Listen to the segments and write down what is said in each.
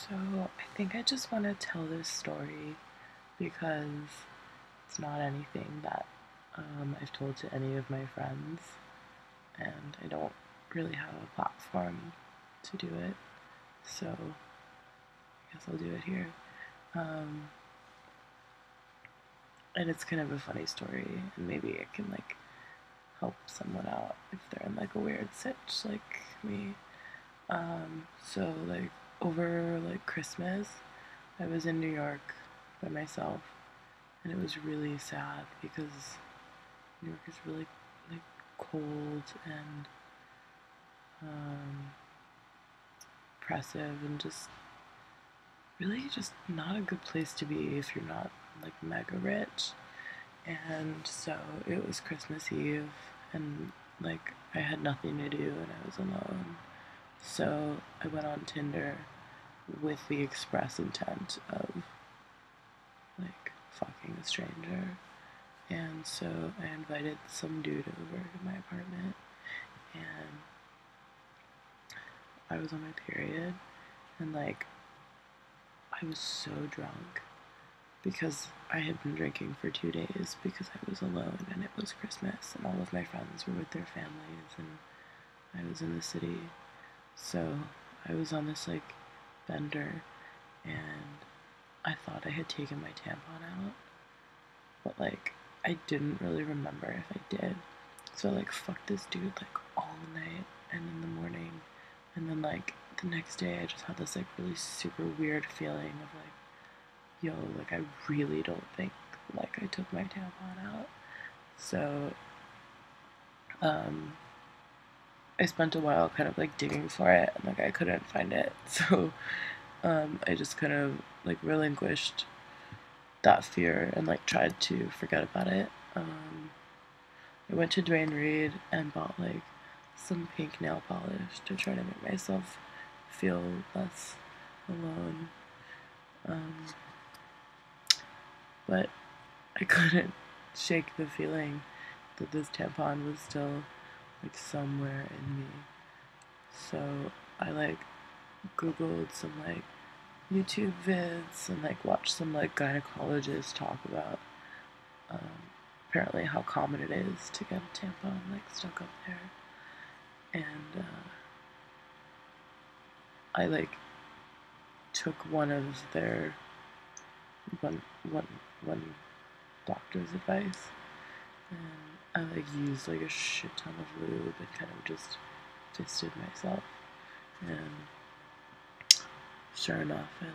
So, I think I just want to tell this story because it's not anything that I've told to any of my friends, and I don't really have a platform to do it, so I guess I'll do it here. Um, and it's kind of a funny story, and maybe it can help someone out if they're in a weird sitch like me. So over Christmas, I was in New York by myself, and it was really sad because New York is really like cold and um, oppressive and just really just not a good place to be if you're not mega rich. And so it was Christmas Eve, and I had nothing to do and I was alone. So I went on Tinder with the express intent of fucking a stranger. And so I invited some dude over to my apartment, and I was on my period, and I was so drunk because I had been drinking for 2 days because I was alone and it was Christmas and all of my friends were with their families and I was in the city. So I was on this bender, and I thought I had taken my tampon out, but I didn't really remember if I did. So I fucked this dude all night and in the morning, and then the next day I just had this really super weird feeling of yo, I really don't think I took my tampon out. So I spent a while kind of digging for it, and I couldn't find it. So I just kind of relinquished that fear and tried to forget about it. I went to Dwayne Reed and bought some pink nail polish to try to make myself feel less alone. But I couldn't shake the feeling that this tampon was still somewhere in me. So I googled some YouTube vids and watched some gynecologists talk about apparently how common it is to get a tampon stuck up there. And I took one of their one doctor's advice, and I used a shit ton of lube and kind of just fisted myself, and sure enough I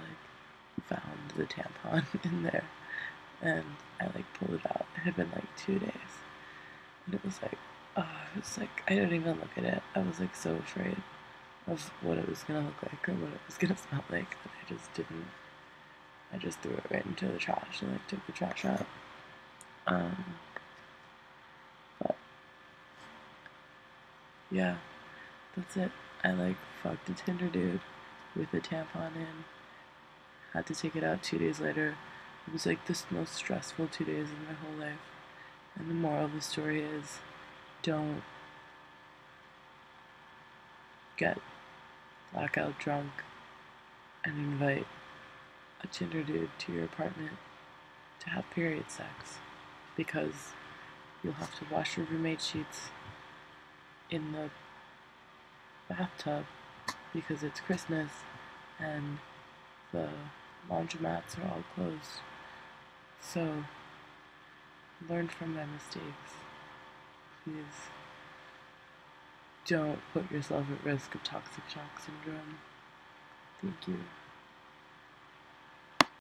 found the tampon in there, and I pulled it out. It had been 2 days, and it was oh, it's I didn't even look at it. I was so afraid of what it was gonna look like or what it was gonna smell like that I just didn't. I just threw it right into the trash and took the trash out. But yeah, that's it. I fucked a Tinder dude with a tampon in. Had to take it out 2 days later. It was the most stressful 2 days of my whole life. And the moral of the story is, don't get blackout drunk and invite a Tinder dude to your apartment to have period sex, because you'll have to wash your roommate sheets in the bathtub because it's Christmas and the laundromats are all closed. So learn from my mistakes. Please don't put yourself at risk of toxic shock syndrome. Thank you.